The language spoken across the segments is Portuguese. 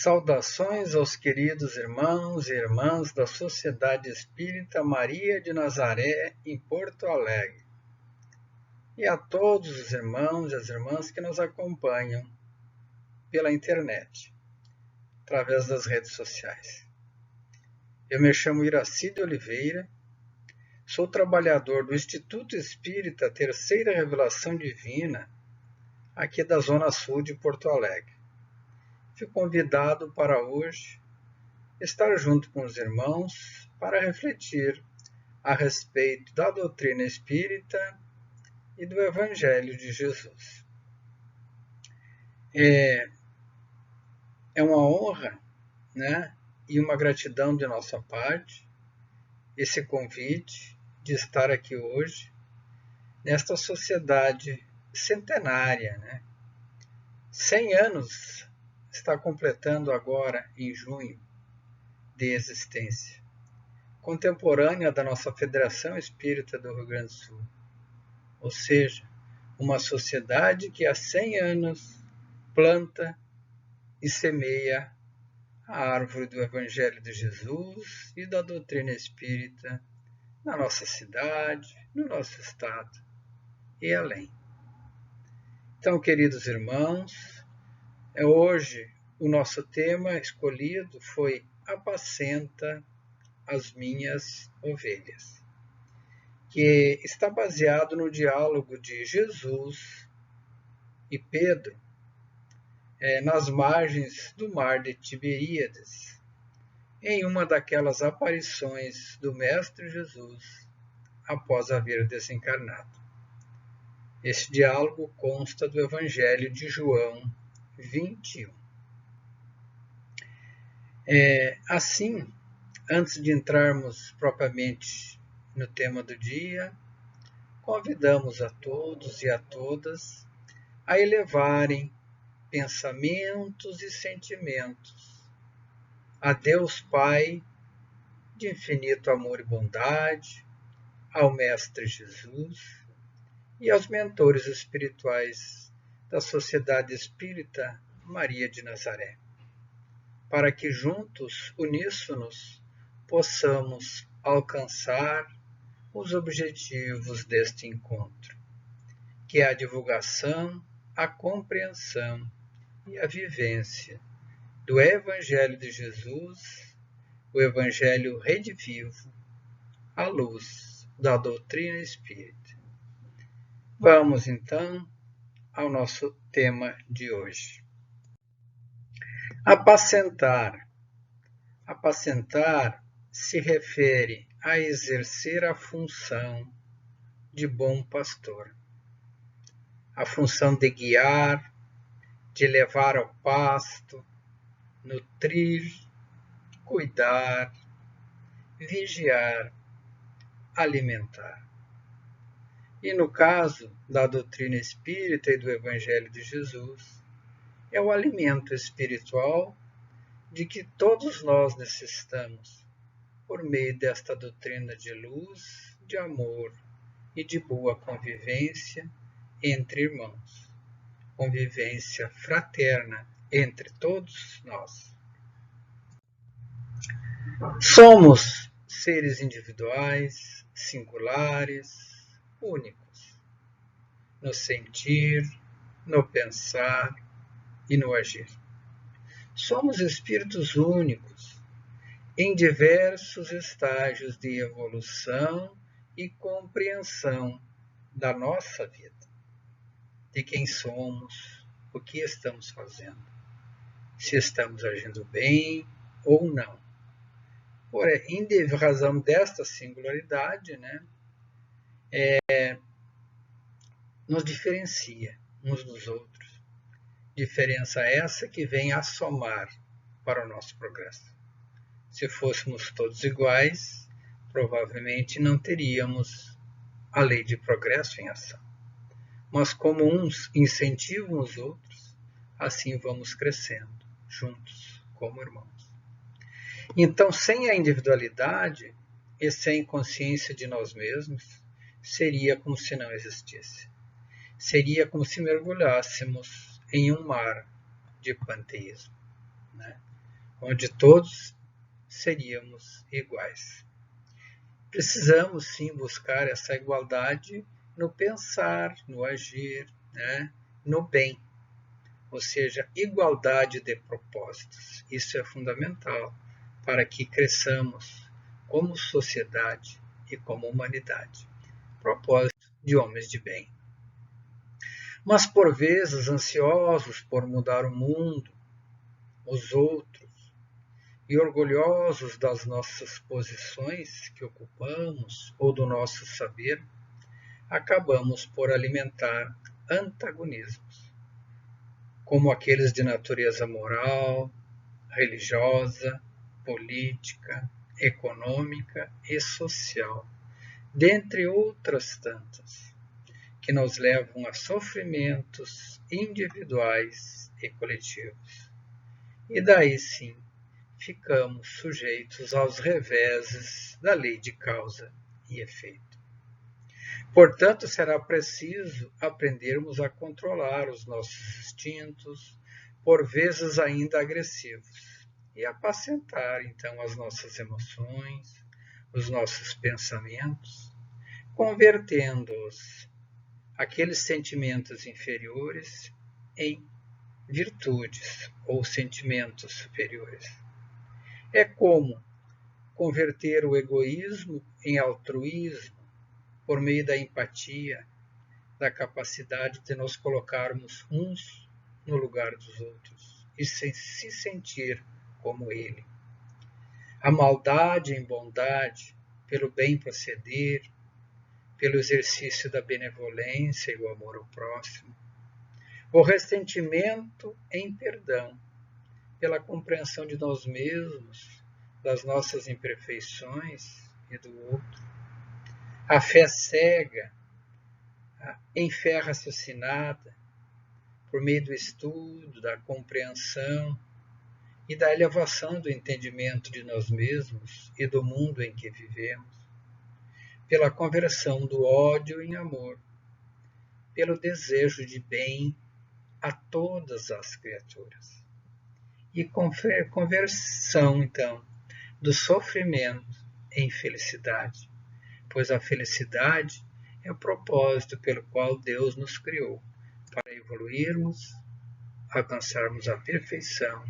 Saudações aos queridos irmãos e irmãs da Sociedade Espírita Maria de Nazaré, em Porto Alegre, e a todos os irmãos e as irmãs que nos acompanham pela internet, através das redes sociais. Eu me chamo Iraci de Oliveira, sou trabalhador do Instituto Espírita Terceira Revelação Divina, aqui da Zona Sul de Porto Alegre. Fui convidado para hoje estar junto com os irmãos para refletir a respeito da doutrina espírita e do Evangelho de Jesus. É uma honra, e uma gratidão de nossa parte esse convite de estar aqui hoje nesta sociedade centenária, 100 anos está completando agora em junho de existência, contemporânea da nossa Federação Espírita do Rio Grande do Sul, ou seja, uma sociedade que há 100 anos planta e semeia a árvore do Evangelho de Jesus e da doutrina espírita na nossa cidade, no nosso estado e além. Então, queridos irmãos, hoje o nosso tema escolhido foi Apacenta as minhas ovelhas, que está baseado no diálogo de Jesus e Pedro nas margens do mar de Tiberíades, em uma daquelas aparições do Mestre Jesus após haver desencarnado. Este diálogo consta do Evangelho de João 21. Assim, antes de entrarmos propriamente no tema do dia, convidamos a todos e a todas a elevarem pensamentos e sentimentos a Deus Pai de infinito amor e bondade, ao Mestre Jesus e aos mentores espirituais da Sociedade Espírita Maria de Nazaré, para que juntos, uníssonos, possamos alcançar os objetivos deste encontro, que é a divulgação, a compreensão e a vivência do Evangelho de Jesus, o Evangelho redivivo, à luz da doutrina espírita. Vamos então ao nosso tema de hoje. Apacentar. Apacentar se refere a exercer a função de bom pastor, a função de guiar, de levar ao pasto, nutrir, cuidar, vigiar, alimentar. E no caso da doutrina espírita e do Evangelho de Jesus, é o alimento espiritual de que todos nós necessitamos, por meio desta doutrina de luz, de amor e de boa convivência entre irmãos, convivência fraterna entre todos nós. Somos seres individuais, singulares, únicos, no sentir, no pensar e no agir. Somos espíritos únicos, em diversos estágios de evolução e compreensão da nossa vida, de quem somos, o que estamos fazendo, se estamos agindo bem ou não. Porém, em razão desta singularidade, nos diferencia uns dos outros. Diferença essa que vem a somar para o nosso progresso. Se fôssemos todos iguais, provavelmente não teríamos a lei de progresso em ação. Mas como uns incentivam os outros, assim vamos crescendo, juntos, como irmãos. Então, sem a individualidade e sem consciência de nós mesmos, seria como se não existisse. Seria como se mergulhássemos em um mar de panteísmo. né? Onde todos seríamos iguais. Precisamos sim buscar essa igualdade no pensar, no agir, né? No bem, ou seja, igualdade de propósitos. Isso é fundamental para que cresçamos como sociedade e como humanidade. Propósito de homens de bem. Mas por vezes ansiosos por mudar o mundo, os outros, e orgulhosos das nossas posições que ocupamos ou do nosso saber, acabamos por alimentar antagonismos, como aqueles de natureza moral, religiosa, política, econômica e social, dentre outras tantas, que nos levam a sofrimentos individuais e coletivos. E daí sim, ficamos sujeitos aos reveses da lei de causa e efeito. Portanto, será preciso aprendermos a controlar os nossos instintos, por vezes ainda agressivos, e apacentar então as nossas emoções, os nossos pensamentos, convertendo-os, aqueles sentimentos inferiores, em virtudes ou sentimentos superiores. É como converter o egoísmo em altruísmo por meio da empatia, da capacidade de nos colocarmos uns no lugar dos outros e se sentir como ele. A maldade em bondade, pelo bem proceder, pelo exercício da benevolência e o amor ao próximo. O ressentimento em perdão, pela compreensão de nós mesmos, das nossas imperfeições e do outro. A fé cega, em fé raciocinada, por meio do estudo, da compreensão e da elevação do entendimento de nós mesmos e do mundo em que vivemos, pela conversão do ódio em amor, pelo desejo de bem a todas as criaturas. E conversão, então, do sofrimento em felicidade, pois a felicidade é o propósito pelo qual Deus nos criou, para evoluirmos, alcançarmos a perfeição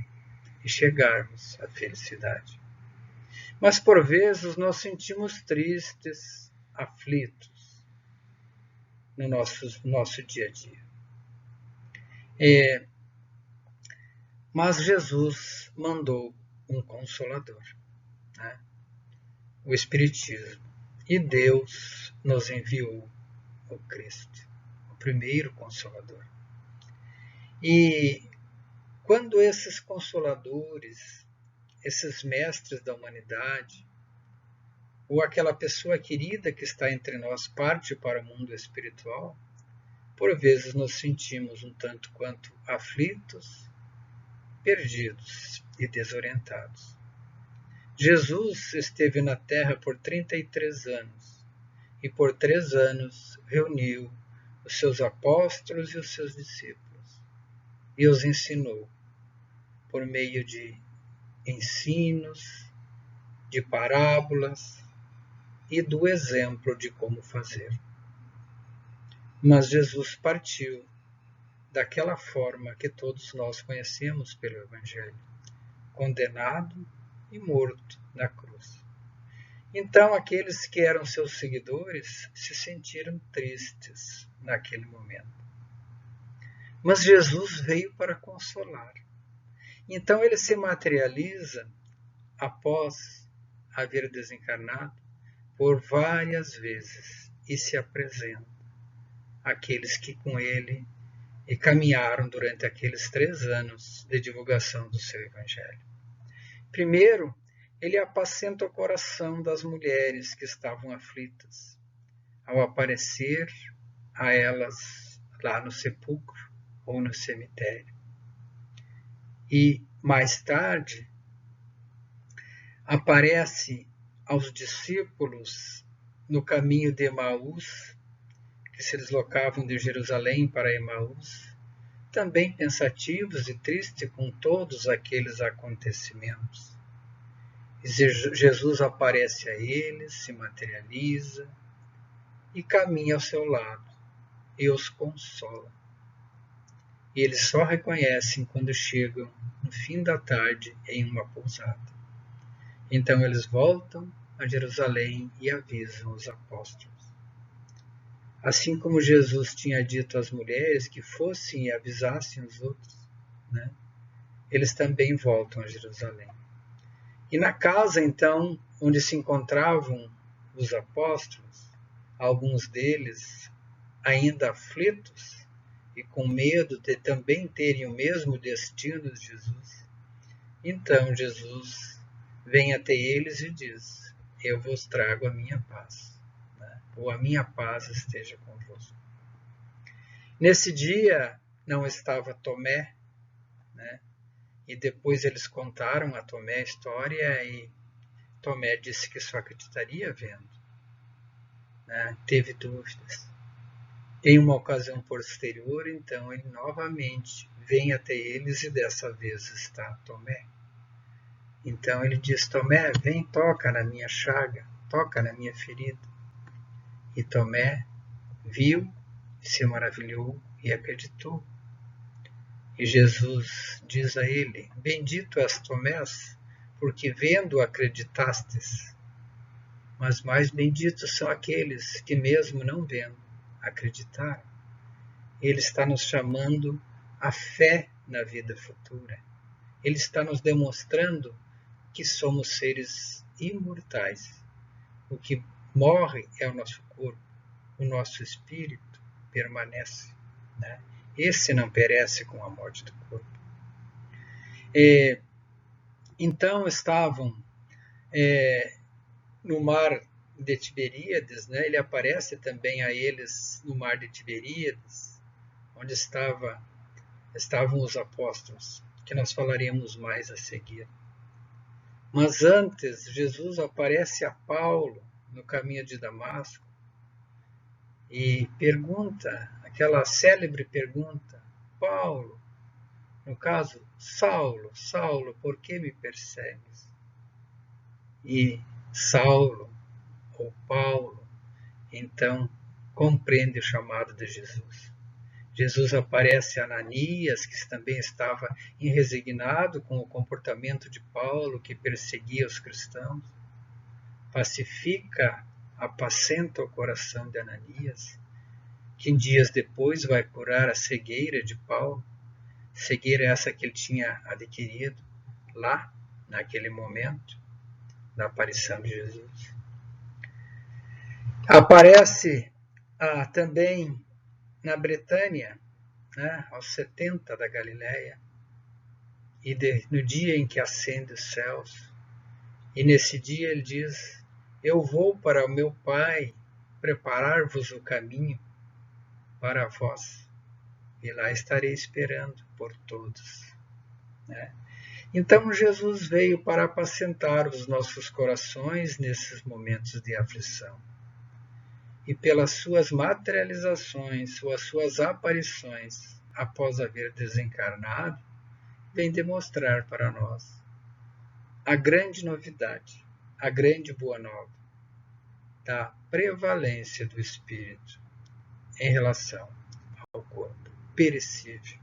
e chegarmos à felicidade. Mas por vezes nos sentimos tristes, aflitos no nosso dia a dia. Mas Jesus mandou um Consolador, né? O Espiritismo. E Deus nos enviou o Cristo, o primeiro Consolador. E quando esses Consoladores, esses mestres da humanidade, ou aquela pessoa querida que está entre nós parte para o mundo espiritual, por vezes nos sentimos um tanto quanto aflitos, perdidos e desorientados. Jesus esteve na Terra por 33 anos e por 3 anos reuniu os seus apóstolos e os seus discípulos e os ensinou por meio de ensinos, de parábolas e do exemplo de como fazer. Mas Jesus partiu daquela forma que todos nós conhecemos pelo Evangelho, condenado e morto na cruz. Então aqueles que eram seus seguidores se sentiram tristes naquele momento. Mas Jesus veio para consolar. Então ele se materializa após haver desencarnado por várias vezes e se apresenta àqueles que com ele caminharam durante aqueles 3 anos de divulgação do seu Evangelho. Primeiro, ele apacenta o coração das mulheres que estavam aflitas, ao aparecer a elas lá no sepulcro ou no cemitério. E mais tarde, aparece aos discípulos no caminho de Emaús, que se deslocavam de Jerusalém para Emaús, também pensativos e tristes com todos aqueles acontecimentos. E Jesus aparece a eles, se materializa e caminha ao seu lado e os consola. E eles só reconhecem quando chegam no fim da tarde em uma pousada. Então eles voltam a Jerusalém e avisam os apóstolos. Assim como Jesus tinha dito às mulheres que fossem e avisassem os outros, né? Eles também voltam a Jerusalém. E na casa, então, onde se encontravam os apóstolos, alguns deles ainda aflitos e com medo de também terem o mesmo destino de Jesus, então Jesus vem até eles e diz: eu vos trago a minha paz, né? Ou a minha paz esteja convosco. Nesse dia não estava Tomé, né? E depois eles contaram a Tomé a história e Tomé disse que só acreditaria vendo, né? Teve dúvidas. Em uma ocasião posterior, então, ele novamente vem até eles e dessa vez está Tomé. Então ele diz: Tomé, vem, toca na minha chaga, toca na minha ferida. E Tomé viu, se maravilhou e acreditou. E Jesus diz a ele: bendito és Tomés, porque vendo acreditastes. Mas mais benditos são aqueles que mesmo não vendo, acreditaram. Ele está nos chamando à fé na vida futura. Ele está nos demonstrando que somos seres imortais. O que morre é o nosso corpo, o nosso espírito permanece, né? Esse não perece com a morte do corpo. Então estavam no mar de Tiberíades, né? Ele aparece também a eles no mar de Tiberíades, onde estavam os apóstolos, que nós falaremos mais a seguir. Mas antes, Jesus aparece a Paulo no caminho de Damasco e pergunta, aquela célebre pergunta: Paulo, no caso, Saulo, Saulo, por que me persegues? E Saulo, ou Paulo, então compreende o chamado de Jesus. Jesus aparece a Ananias, que também estava irresignado com o comportamento de Paulo, que perseguia os cristãos. Pacifica, apacenta o coração de Ananias, que dias depois vai curar a cegueira de Paulo, cegueira essa que ele tinha adquirido lá, naquele momento da aparição de Jesus. Aparece também na Bretanha, né, aos 70 da Galileia, e no dia em que ascende os céus, e nesse dia ele diz: eu vou para o meu Pai preparar-vos o caminho para vós, e lá estarei esperando por todos, né? Então Jesus veio para apacentar os nossos corações nesses momentos de aflição. E pelas suas materializações ou as suas aparições, após haver desencarnado, vem demonstrar para nós a grande novidade, a grande boa nova da prevalência do espírito em relação ao corpo perecível.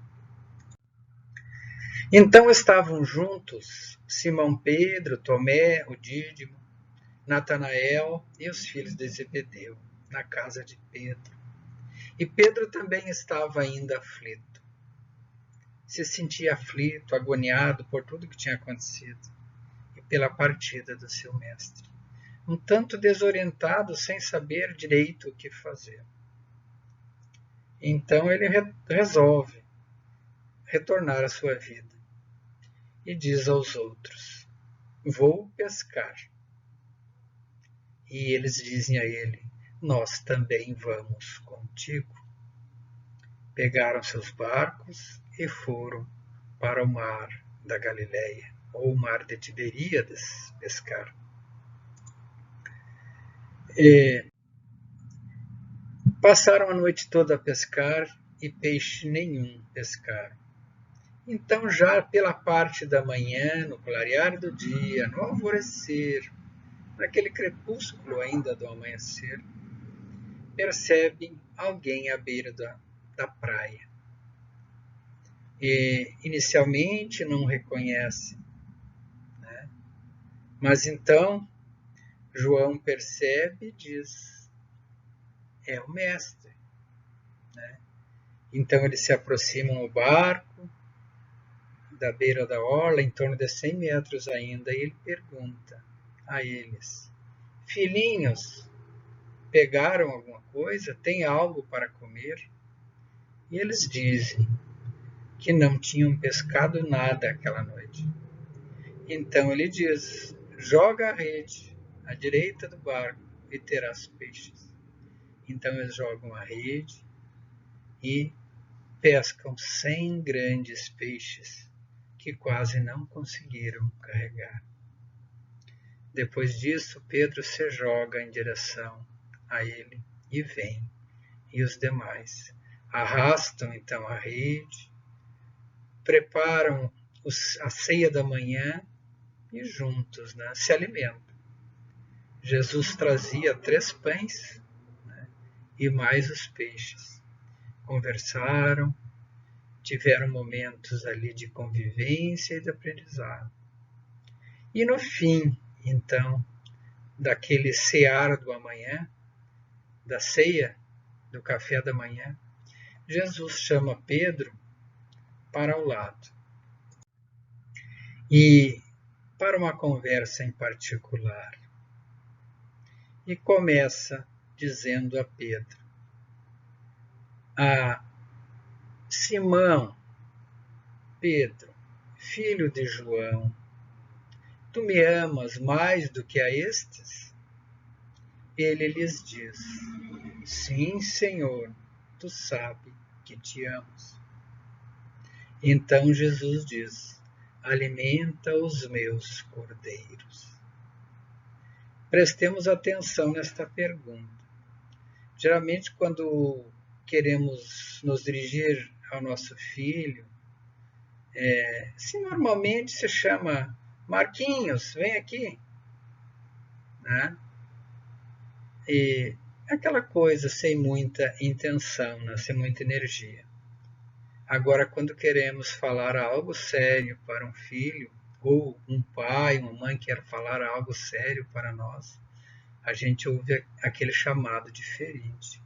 Então estavam juntos Simão Pedro, Tomé, o Dídimo, Natanael e os filhos de Zebedeu, na casa de Pedro. E Pedro também estava ainda aflito. Se sentia aflito, agoniado por tudo que tinha acontecido e pela partida do seu mestre. Um tanto desorientado, sem saber direito o que fazer. Então ele resolve retornar à sua vida e diz aos outros: vou pescar. E eles dizem a ele: nós também vamos contigo. Pegaram seus barcos e foram para o mar da Galileia, ou o mar de Tiberíades, pescar. Passaram a noite toda a pescar e peixe nenhum pescaram. Então, já pela parte da manhã, no clarear do dia, no alvorecer, naquele crepúsculo ainda do amanhecer, percebem alguém à beira da praia. E inicialmente não reconhecem, né? Mas então João percebe e diz: é o mestre, né? Então eles se aproximam ao barco, da beira da orla, em torno de 100 metros ainda, e ele pergunta a eles: filhinhos, pegaram alguma coisa? Tem algo para comer? E eles dizem que não tinham pescado nada aquela noite. Então ele diz: joga a rede à direita do barco e terás peixes. Então eles jogam a rede e pescam 100 grandes peixes que quase não conseguiram carregar. Depois disso, Pedro se joga em direção a ele e vem. E os demais arrastam então a rede, preparam a ceia da manhã e juntos, né, se alimentam. Jesus trazia 3 pães, né, e mais os peixes. Conversaram, tiveram momentos ali de convivência e de aprendizado. E no fim, então, daquele cear do amanhã, da ceia, do café da manhã, Jesus chama Pedro para o lado e para uma conversa em particular. E começa dizendo a Pedro: a Simão, Pedro, filho de João, tu me amas mais do que a estes? Ele lhes diz: sim, Senhor, tu sabes que te amo. Então Jesus diz: alimenta os meus cordeiros. Prestemos atenção nesta pergunta. Geralmente, quando queremos nos dirigir ao nosso filho, se normalmente se chama Marquinhos, vem aqui, né? E aquela coisa sem muita intenção, né? Sem muita energia. Agora, quando queremos falar algo sério para um filho, ou um pai, uma mãe quer falar algo sério para nós, a gente ouve aquele chamado diferente.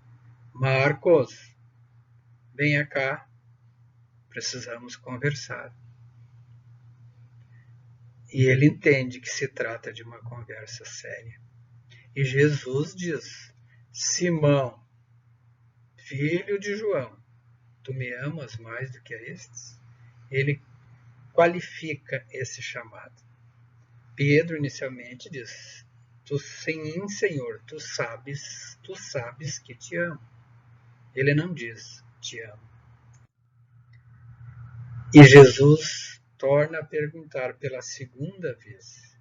Marcos, venha cá, precisamos conversar. E ele entende que se trata de uma conversa séria. E Jesus diz: Simão, filho de João, tu me amas mais do que a estes? Ele qualifica esse chamado. Pedro inicialmente diz: tu sim, Senhor, tu sabes que te amo. Ele não diz te amo. E Jesus torna a perguntar pela segunda vez: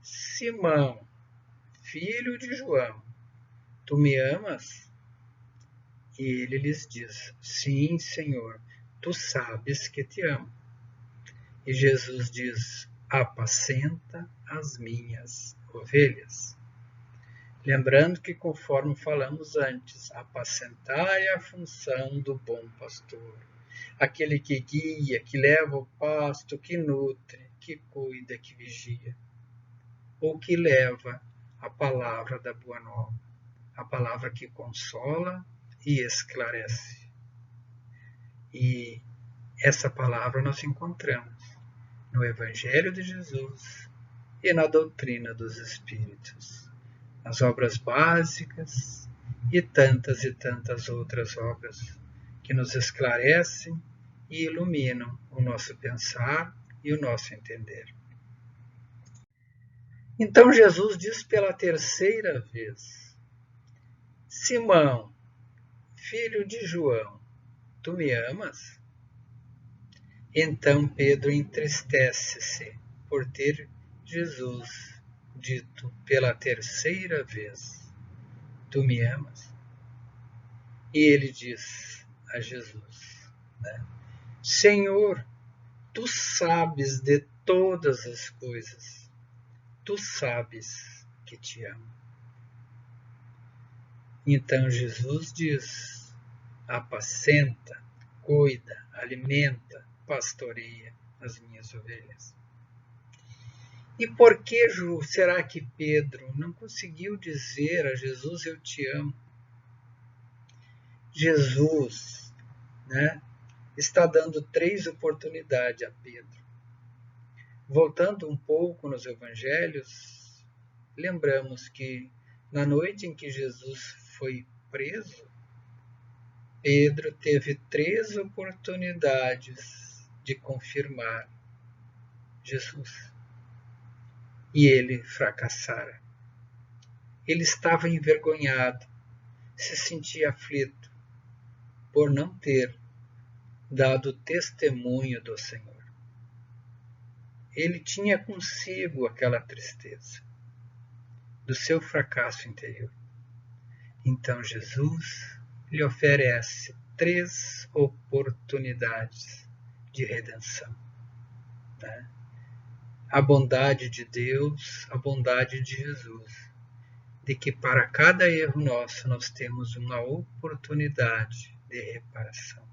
Simão, filho de João, tu me amas? E ele lhes diz: sim, Senhor, tu sabes que te amo. E Jesus diz: apacenta as minhas ovelhas. Lembrando que, conforme falamos antes, apacentar é a função do bom pastor. Aquele que guia, que leva o pasto, que nutre, que cuida, que vigia. Ou que leva a palavra da boa nova, a palavra que consola e esclarece. E essa palavra nós encontramos no Evangelho de Jesus e na doutrina dos Espíritos, nas obras básicas e tantas outras obras que nos esclarecem e iluminam o nosso pensar e o nosso entender. Então Jesus diz pela terceira vez: Simão, filho de João, tu me amas? Então Pedro entristece-se por ter Jesus dito pela terceira vez: tu me amas? E ele diz: a Jesus, né? Senhor, tu sabes de todas as coisas, tu sabes que te amo. Então Jesus diz: apacenta, cuida, alimenta, pastoreia as minhas ovelhas. E por que será que Pedro não conseguiu dizer a Jesus: eu te amo? Jesus, né, está dando 3 oportunidades a Pedro. Voltando um pouco nos evangelhos, lembramos que na noite em que Jesus foi preso, Pedro teve 3 oportunidades de confirmar Jesus. E ele fracassara. Ele estava envergonhado, se sentia aflito por não ter dado testemunho do Senhor. Ele tinha consigo aquela tristeza do seu fracasso interior. Então Jesus lhe oferece 3 oportunidades de redenção, né? A bondade de Deus, a bondade de Jesus, de que para cada erro nosso nós temos uma oportunidade de reparação.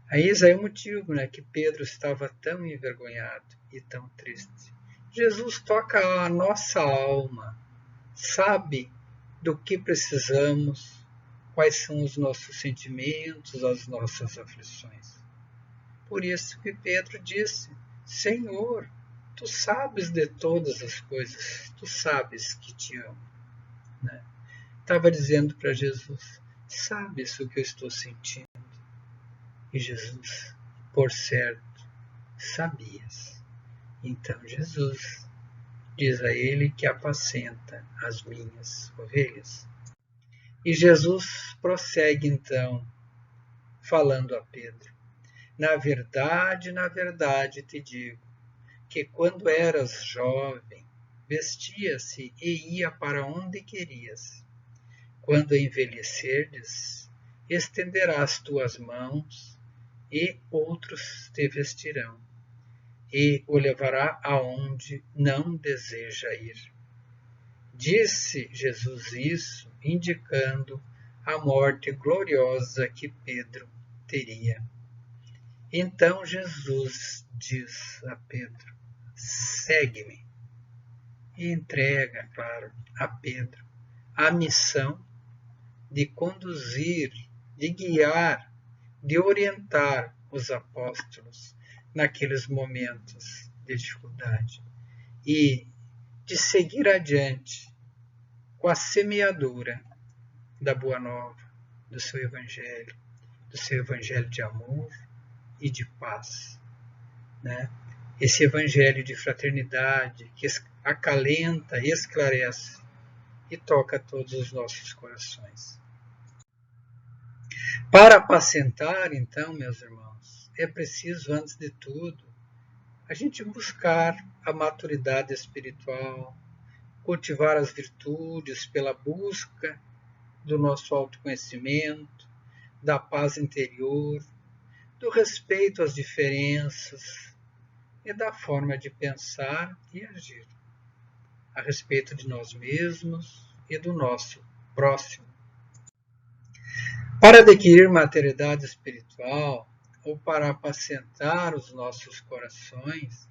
Aí é o motivo, né, que Pedro estava tão envergonhado e tão triste. Jesus toca a nossa alma, sabe do que precisamos, quais são os nossos sentimentos, as nossas aflições. Por isso que Pedro disse: Senhor, tu sabes de todas as coisas, tu sabes que te amo. Né? Estava dizendo para Jesus: sabes o que eu estou sentindo? E Jesus, por certo, sabias. Então Jesus diz a ele que apacenta as minhas ovelhas. E Jesus prossegue então, falando a Pedro: na verdade te digo, que quando eras jovem, vestia-se e ia para onde querias. Quando envelhecerdes, estenderás tuas mãos, e outros te vestirão, e o levará aonde não deseja ir. Disse Jesus isso, indicando a morte gloriosa que Pedro teria. Então Jesus diz a Pedro: segue-me. E entrega, claro, a Pedro a missão de conduzir, de guiar, de orientar os apóstolos naqueles momentos de dificuldade e de seguir adiante com a semeadura da Boa Nova, do seu Evangelho de amor e de paz, né? Esse Evangelho de fraternidade que acalenta, esclarece e toca todos os nossos corações. Para apacentar, então, meus irmãos, é preciso, antes de tudo, a gente buscar a maturidade espiritual, cultivar as virtudes pela busca do nosso autoconhecimento, da paz interior, do respeito às diferenças e da forma de pensar e agir a respeito de nós mesmos e do nosso próximo. Para adquirir maturidade espiritual ou para apacentar os nossos corações,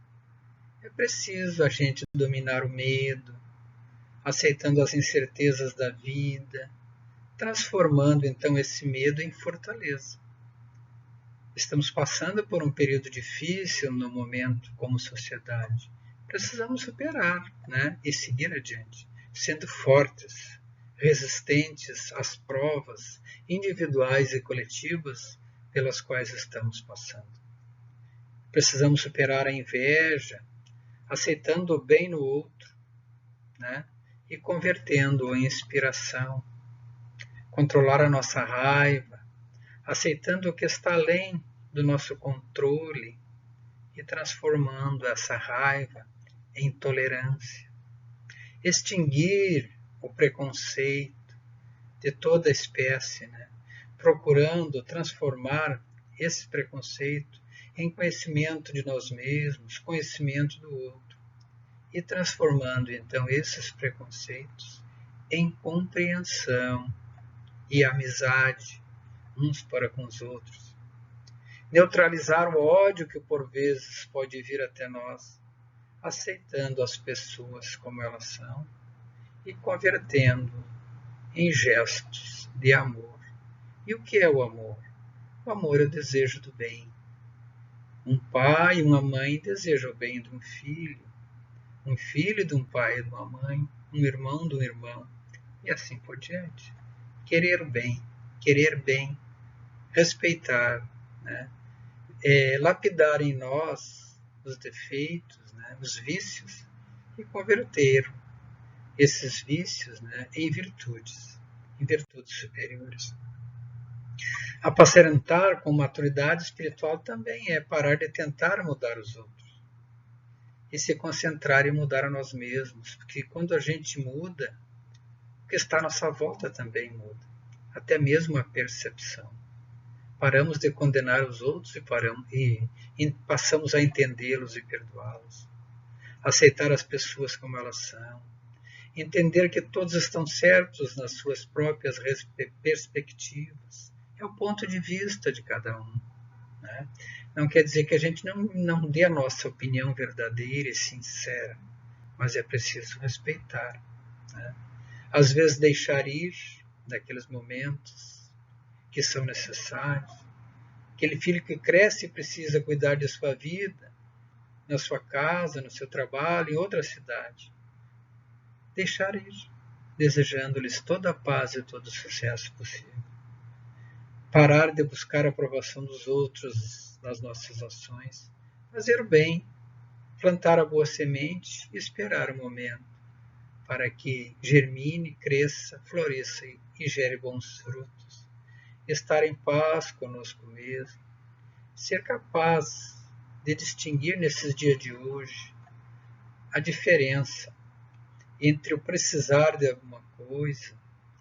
é preciso a gente dominar o medo, aceitando as incertezas da vida, transformando então esse medo em fortaleza. Estamos passando por um período difícil no momento como sociedade. Precisamos superar, né, e seguir adiante, sendo fortes, resistentes às provas individuais e coletivas pelas quais estamos passando. Precisamos superar a inveja, aceitando o bem no outro, né, e convertendo-o em inspiração, controlar a nossa raiva, aceitando o que está além do nosso controle e transformando essa raiva em tolerância. Extinguir o preconceito de toda espécie, né? procurando transformar esse preconceito em conhecimento de nós mesmos, conhecimento do outro, e transformando então esses preconceitos em compreensão e amizade uns para com os outros. Neutralizar o ódio que por vezes pode vir até nós, aceitando as pessoas como elas são e convertendo em gestos de amor. E o que é o amor? O amor é o desejo do bem. Um pai e uma mãe desejam o bem de um filho de um pai e de uma mãe, um irmão de um irmão, e assim por diante. Querer bem, respeitar, né? Lapidar em nós os defeitos, né? Os vícios, e converter esses vícios, né? em virtudes superiores. Apacentar com maturidade espiritual também é parar de tentar mudar os outros e se concentrar em mudar a nós mesmos, porque quando a gente muda, o que está à nossa volta também muda, até mesmo a percepção. Paramos de condenar os outros e passamos a entendê-los e perdoá-los. Aceitar as pessoas como elas são. Entender que todos estão certos nas suas próprias perspectivas. É o ponto de vista de cada um. Né? Não quer dizer que a gente não dê a nossa opinião verdadeira e sincera, mas é preciso respeitar. Né? Às vezes deixar ir naqueles momentos que são necessários. Aquele filho que cresce e precisa cuidar de sua vida, na sua casa, no seu trabalho, em outra cidade. Deixar ir, desejando-lhes toda a paz e todo o sucesso possível. Parar de buscar a aprovação dos outros nas nossas ações. Fazer o bem, plantar a boa semente e esperar o momento para que germine, cresça, floresça e gere bons frutos. Estar em paz conosco mesmo, ser capaz de distinguir nesses dias de hoje a diferença entre o precisar de alguma coisa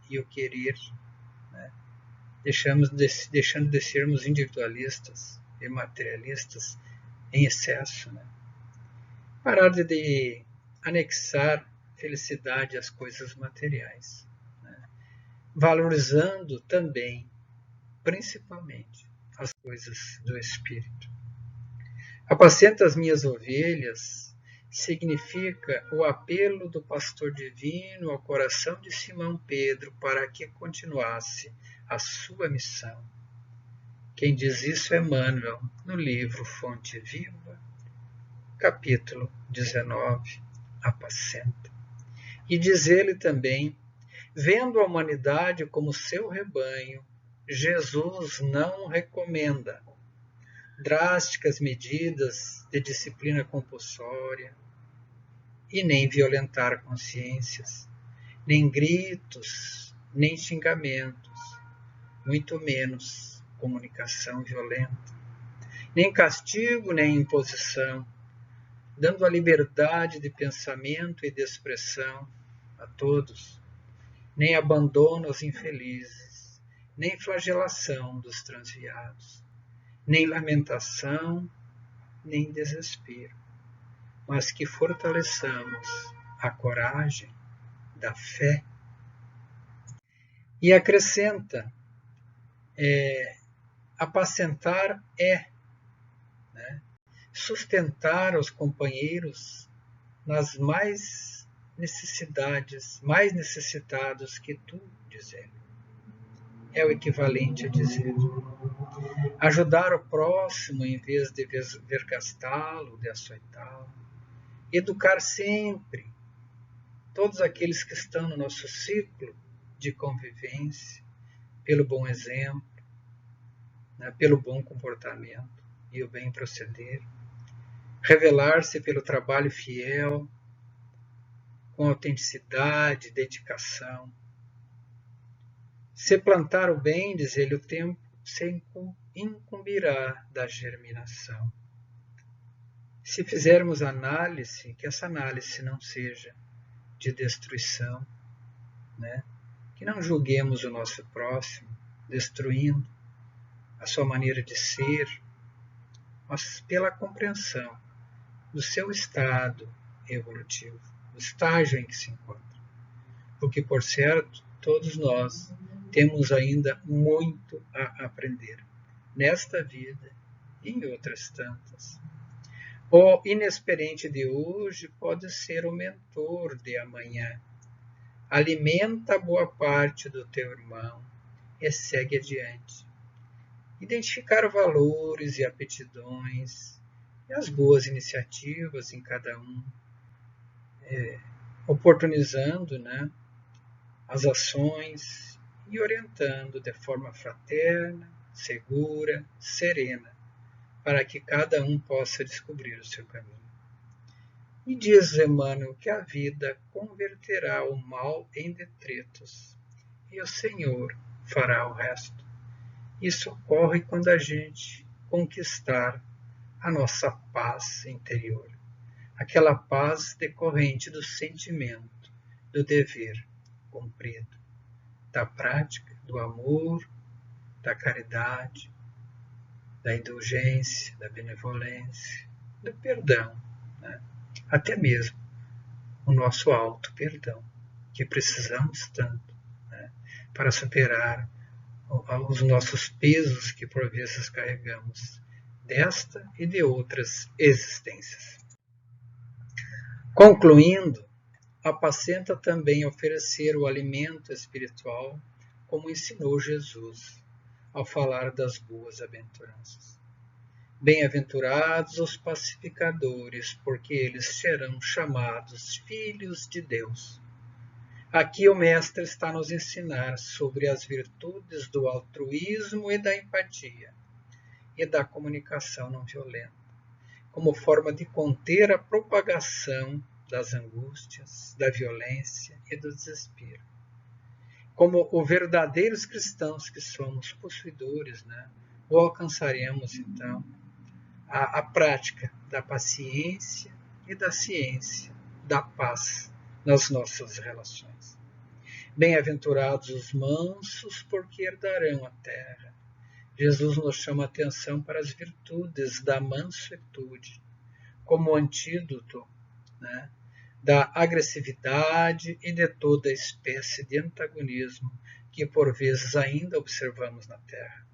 e o querer, né? Deixando de sermos individualistas e materialistas em excesso. Né? Parar de anexar felicidade às coisas materiais, né? Valorizando também, principalmente, as coisas do espírito. Apacenta as minhas ovelhas significa o apelo do pastor divino ao coração de Simão Pedro para que continuasse a sua missão. Quem diz isso é Emmanuel, no livro Fonte Viva, capítulo 19, Apacenta. E diz ele também, vendo a humanidade como seu rebanho, Jesus não recomenda drásticas medidas de disciplina compulsória e nem violentar consciências, nem gritos, nem xingamentos, muito menos comunicação violenta, nem castigo, nem imposição, dando a liberdade de pensamento e de expressão a todos, nem abandono aos infelizes, nem flagelação dos transviados, nem lamentação, nem desespero, mas que fortaleçamos a coragem da fé. E acrescenta, apacentar né, sustentar os companheiros nas mais necessitados que tu, diz ele. É o equivalente a dizer ajudar o próximo em vez de vergastá-lo, de açoitá-lo. Educar sempre todos aqueles que estão no nosso ciclo de convivência, pelo bom exemplo, né, pelo bom comportamento e o bem proceder. Revelar-se pelo trabalho fiel, com autenticidade, dedicação. Se plantar o bem, diz ele, o tempo se incumbirá da germinação. Se fizermos análise, que essa análise não seja de destruição, né? Que não julguemos o nosso próximo, destruindo a sua maneira de ser, mas pela compreensão do seu estado evolutivo, do estágio em que se encontra. Porque, por certo, todos nós temos ainda muito a aprender, nesta vida e em outras tantas. O inexperiente de hoje pode ser o mentor de amanhã. Alimenta boa parte do teu irmão e segue adiante. Identificar valores e aptidões e as boas iniciativas em cada um, oportunizando, as ações e orientando de forma fraterna, segura, serena, para que cada um possa descobrir o seu caminho. E diz Emmanuel que a vida converterá o mal em detritos, e o Senhor fará o resto. Isso ocorre quando a gente conquistar a nossa paz interior, aquela paz decorrente do sentimento, do dever cumprido, da prática, do amor, da caridade, da indulgência, da benevolência, do perdão, até mesmo o nosso auto-perdão, que precisamos tanto para superar os nossos pesos que por vezes carregamos desta e de outras existências. Concluindo, apacenta também oferecer o alimento espiritual, como ensinou Jesus ao falar das boas aventuranças. Bem-aventurados os pacificadores, porque eles serão chamados filhos de Deus. Aqui o Mestre está a nos ensinar sobre as virtudes do altruísmo e da empatia e da comunicação não violenta, como forma de conter a propagação das angústias, da violência e do desespero. Como os verdadeiros cristãos que somos possuidores, o alcançaremos então a prática da paciência e da ciência, da paz nas nossas relações. Bem-aventurados os mansos, porque herdarão a terra. Jesus nos chama a atenção para as virtudes da mansuetude, como antídoto da agressividade e de toda espécie de antagonismo que por vezes ainda observamos na Terra.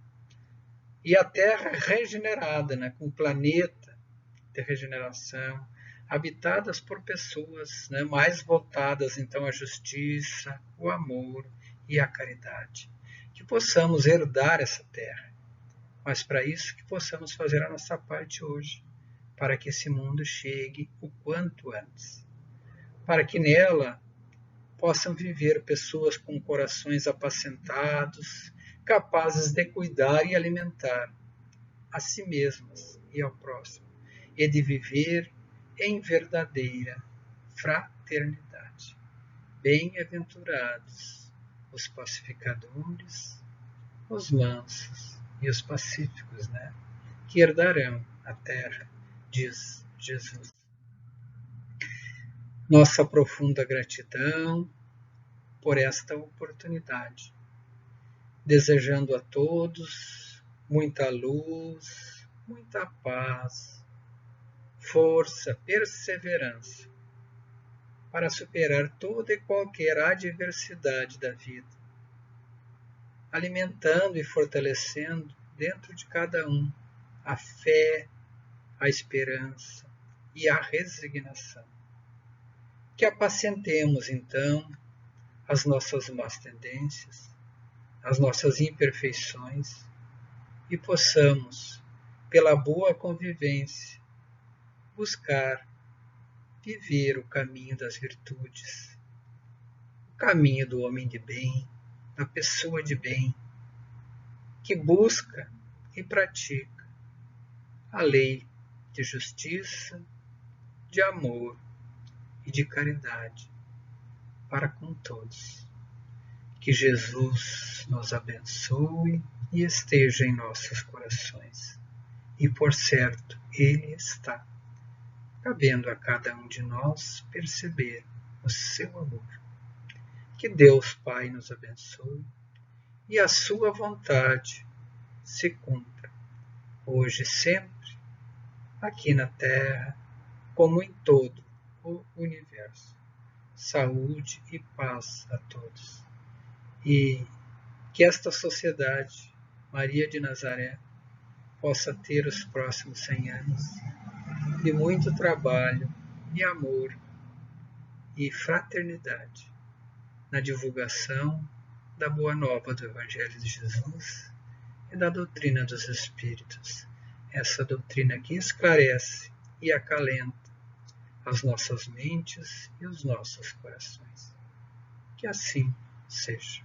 E a Terra regenerada, com o planeta de regeneração, habitadas por pessoas mais voltadas então à justiça, o amor e a caridade. Que possamos herdar essa terra, mas para isso que possamos fazer a nossa parte hoje, para que esse mundo chegue o quanto antes, para que nela possam viver pessoas com corações apacentados, capazes de cuidar e alimentar a si mesmas e ao próximo, e de viver em verdadeira fraternidade. Bem-aventurados os pacificadores, os mansos e os pacíficos, que herdarão a terra, diz Jesus. Nossa profunda gratidão por esta oportunidade, desejando a todos muita luz, muita paz, força, perseverança, para superar toda e qualquer adversidade da vida, alimentando e fortalecendo dentro de cada um a fé, a esperança e a resignação. Que apacentemos, então, as nossas más tendências, as nossas imperfeições e possamos, pela boa convivência, buscar viver o caminho das virtudes, o caminho do homem de bem, da pessoa de bem, que busca e pratica a lei de justiça, de amor e de caridade para com todos. Que Jesus nos abençoe e esteja em nossos corações. E por certo, Ele está, cabendo a cada um de nós perceber o seu amor. Que Deus Pai nos abençoe, e a sua vontade se cumpra, hoje e sempre, aqui na Terra, como em todo o universo. Saúde e paz a todos. E que esta sociedade, Maria de Nazaré, possa ter os próximos 100 anos de muito trabalho e amor e fraternidade na divulgação da boa nova do Evangelho de Jesus e da doutrina dos Espíritos, essa doutrina que esclarece e acalenta as nossas mentes e os nossos corações. Que assim seja.